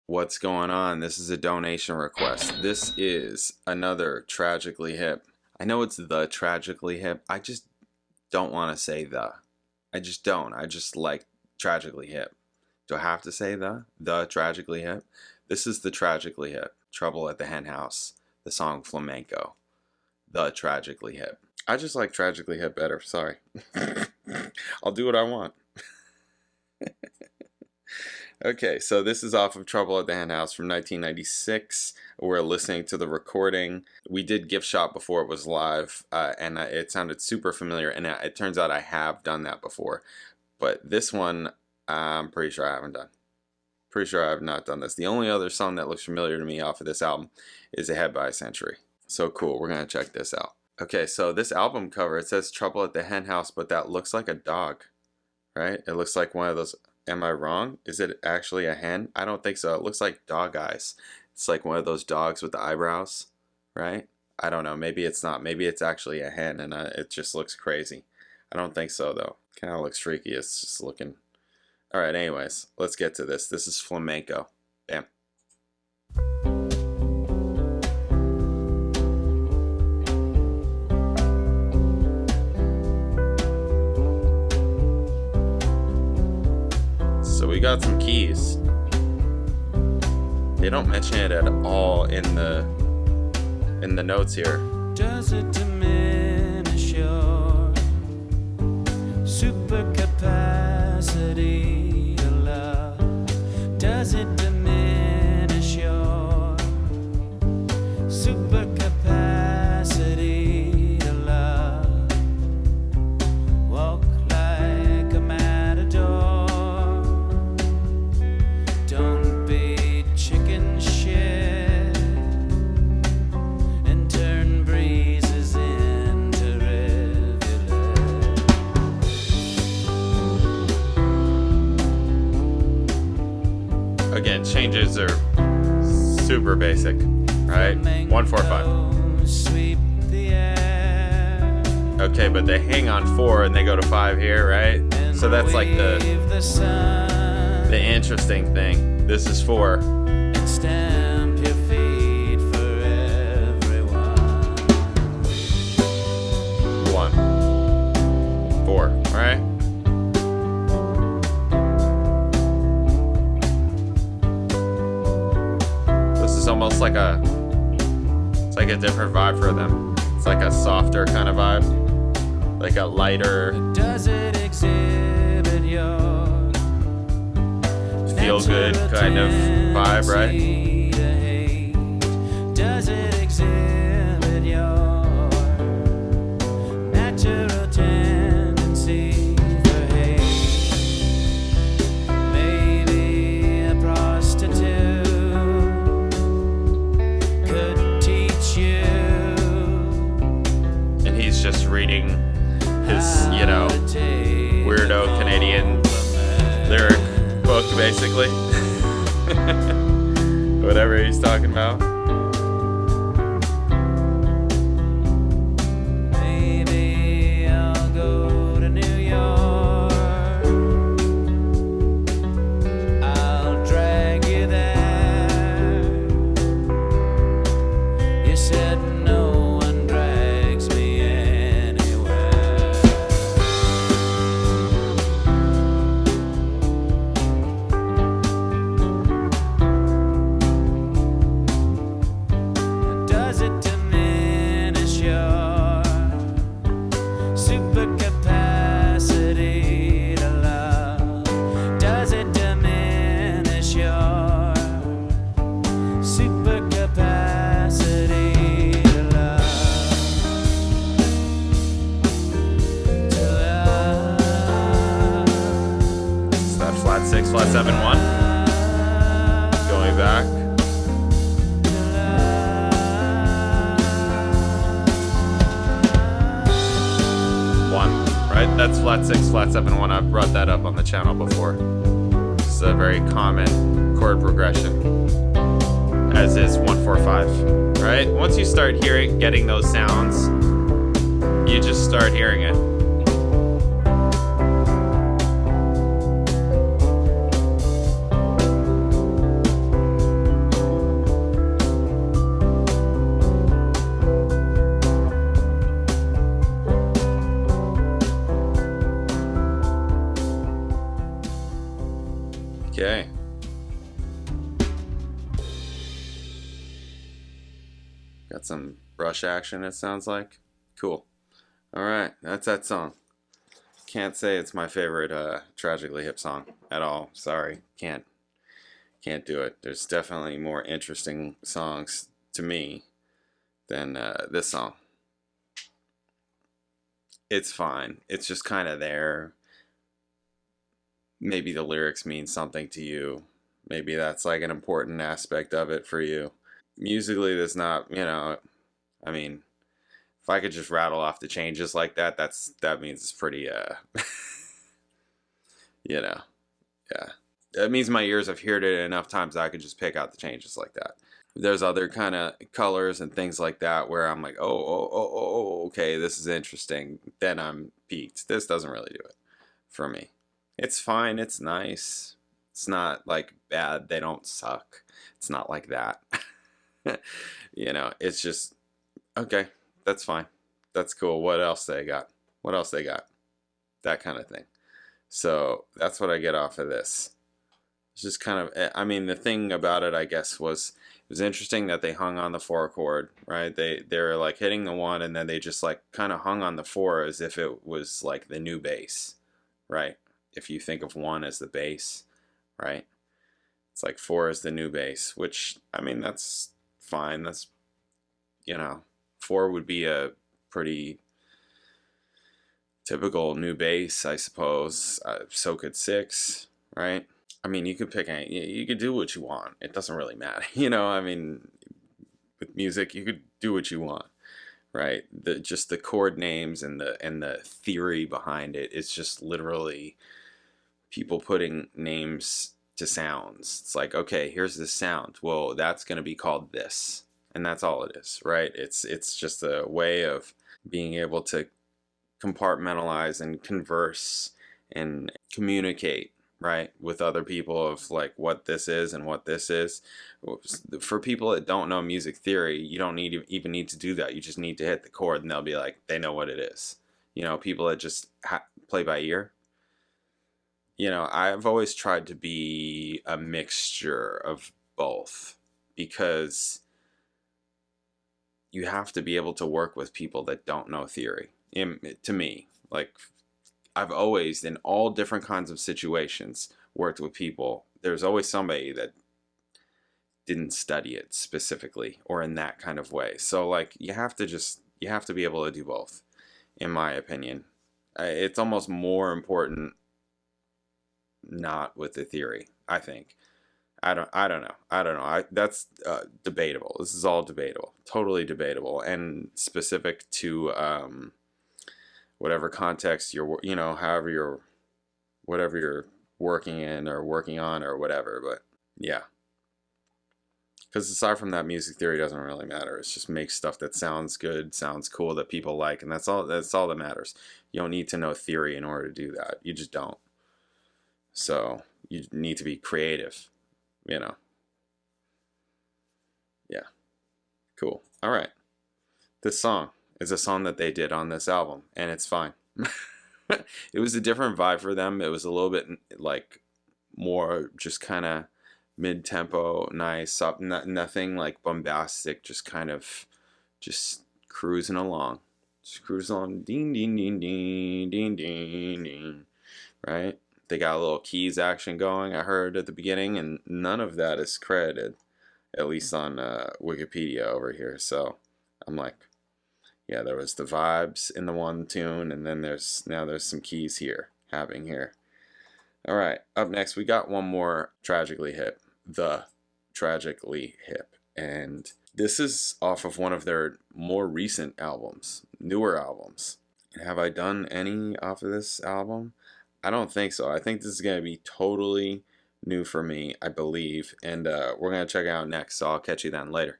What's going on? This is a donation request. This is another Tragically Hip. I know it's the Tragically Hip. I just don't want to say the. I just don't. I just like Tragically Hip. Do I have to say the Tragically Hip? This is the Tragically Hip. Trouble at the Hen House. The song Flamenco. The Tragically Hip. I just like Tragically Hip better. Sorry. I'll do what I want. Okay, so this is off of Trouble at the Hen House from 1996. We're listening to the recording. We did Gift Shop before it was live, and it sounded super familiar, and it turns out I have done that before. But this one, I'm pretty sure I haven't done. Pretty sure I have not done this. The only other song that looks familiar to me off of this album is Ahead by a Century. So cool, we're going to check this out. Okay, so this album cover, it says Trouble at the Hen House, but that looks like a dog, right? It looks like one of those... Am I wrong? Is it actually a hen? I don't think so. It looks like dog eyes. It's like one of those dogs with the eyebrows, right? I don't know. Maybe it's not. Maybe it's actually a hen and it just looks crazy. I don't think so, though. Kind of looks freaky. It's just looking... All right, anyways, let's get to this. This is Flamenco. Bam. So we got some keys. They don't mention it at all in the notes here. Does it diminish your super capacity to love? Does it diminish your super capacity to love? Walk like a matador. Don't be chicken shit and turn breezes into rivulets. Again, changes are super basic, right? 1-4-5. Sweep the air. Okay, but they hang on 4 and they go to 5 here, right? So that's like the interesting thing. This is 4. And stamp your feet for everyone. 1, 4, right? This is almost like it's like a different vibe for them. It's like a softer kind of vibe, like a lighter, Does it exhibit your feel good kind of vibe, right? tendency to hate? Does it exhibit your natural tendency for hate? Maybe a prostitute could teach you. And he's just reading his, weirdo Canadian lyric book, basically. Whatever he's talking about. Maybe I'll go to New York. I'll drag you there. You said no one drags me anywhere. Does it diminish your super capacity to love? Does it diminish your super capacity to love? To love. It's that flat 6, flat 7, 1. Going back. To love. 1, right? That's flat 6, flat 7, 1. I've brought that up on the channel before. It's a very common chord progression, as is 1-4-5, right? Once you start getting those sounds, you just start hearing it. Got some brush action, it sounds like. Cool. Alright, that's that song. Can't say it's my favorite Tragically Hip song at all. Sorry, can't do it. There's definitely more interesting songs to me than this song. It's fine. It's just kind of there. Maybe the lyrics mean something to you. Maybe that's like an important aspect of it for you. Musically, there's not, I mean, if I could just rattle off the changes like that, that means it's pretty, yeah. That means my ears have heard it enough times that I could just pick out the changes like that. There's other kind of colors and things like that where I'm like, oh, okay, this is interesting. Then I'm peaked. This doesn't really do it for me. It's fine. It's nice. It's not like bad. They don't suck. It's not like that. It's just, okay, that's fine. That's cool. What else they got? That kind of thing. So that's what I get off of this. It's just kind of, I mean, the thing about it, I guess, was it was interesting that they hung on the 4 chord, right? They're like hitting the 1 and then they just like kind of hung on the 4 as if it was like the new bass, right? If you think of 1 as the bass, right? It's like 4 is the new bass, which, I mean, that's fine. That's, 4 would be a pretty typical new bass, I suppose. So could 6, right? I mean, you could you could do what you want. It doesn't really matter. I mean, with music, you could do what you want, right? Just the chord names and the theory behind it. It's just literally people putting names to sounds. It's like, okay, here's this sound. Well, that's going to be called this. And that's all it is, right? It's just a way of being able to compartmentalize and converse and communicate, right, with other people of like what this is and what this is. For people that don't know music theory, you don't even need to do that. You just need to hit the chord and they'll be like, they know what it is. People that just play by ear. I've always tried to be a mixture of both because you have to be able to work with people that don't know theory. To me, like, I've always, in all different kinds of situations, worked with people. There's always somebody that didn't study it specifically or in that kind of way. So, like, you have to be able to do both, in my opinion. It's almost more important not with the theory, I think. I don't know. That's debatable. This is all debatable. Totally debatable and specific to whatever context whatever you're working in or working on or whatever. But yeah, because aside from that, music theory doesn't really matter. It's just make stuff that sounds good, sounds cool, that people like, and that's all that matters. You don't need to know theory in order to do that. You just don't. So you need to be creative. Yeah. Cool. All right. This song is a song that they did on this album, and it's fine. It was a different vibe for them. It was a little bit like more just kind of mid-tempo, nice, up, nothing like bombastic, just kind of just cruising along. Just cruise on, ding, ding, ding, ding, ding, ding, ding, right? They got a little keys action going, I heard at the beginning, and none of that is credited, at least on Wikipedia over here. So I'm like, yeah, there was the vibes in the one tune, and then there's some keys here, happening here. All right, up next, we got one more Tragically Hip, the Tragically Hip. And this is off of one of their more recent albums, newer albums. Have I done any off of this album? I don't think so. I think this is going to be totally new for me, I believe. And we're going to check it out next, so I'll catch you then later.